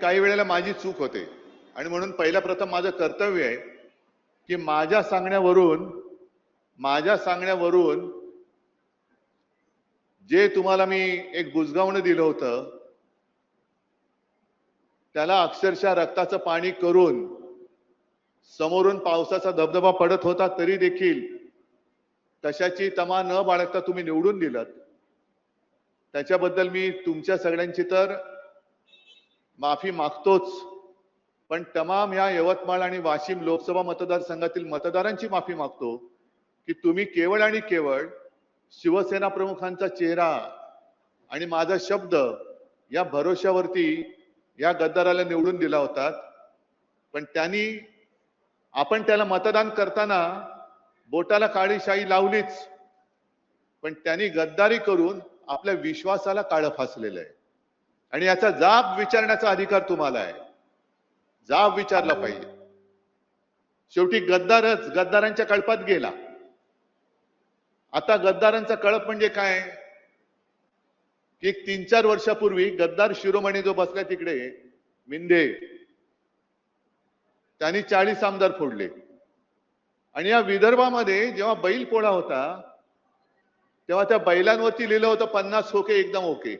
काही वेळेला माझी चूक होते आणि म्हणून पहिल्या प्रथम माझं कर्तव्य आहे की माझ्या सांगण्यावरून जे तुम्हाला मी एक बुजगावणं दिलं होतं त्याला अक्षरशः रक्ताचं पाणी करून समोरून पावसाचा धबधबा पडत होता तरी देखील तशाची तमा न बाळगता तुम्ही निवडून दिलात. त्याच्याबद्दल मी तुमच्या सगळ्यांची तर माफी मागतोच, पण तमाम या यवतमाळ आणि वाशिम लोकसभा मतदारसंघातील मतदारांची माफी मागतो की तुम्ही केवळ आणि केवळ शिवसेना प्रमुखांचा चेहरा आणि माझा शब्द या भरोश्यावरती या गद्दाराला निवडून दिला होता. पण आपण त्याला मतदान करताना बोटाला काळी शाई लावलीच, पण त्यांनी गद्दारी करून आपल्या विश्वासाला काळं फासलेलं आहे आणि याचा जाब विचारण्याचा अधिकार तुम्हाला आहे. जाब विचारला पाहिजे. शेवटी गद्दारांच्या कळपात गेला. आता गद्दारांचा कळप म्हणजे काय? एक 3-4 वर्षापूर्वी गद्दार शिरोमणी जो बसला तिकडे मिंदे, त्यांनी 40 आमदार फोडले आणि या विदर्भामध्ये जेव्हा बैल पोळा होता तेव्हा त्या बैलांवरती लिहिलं होतं 50 ओके एकदम ओके.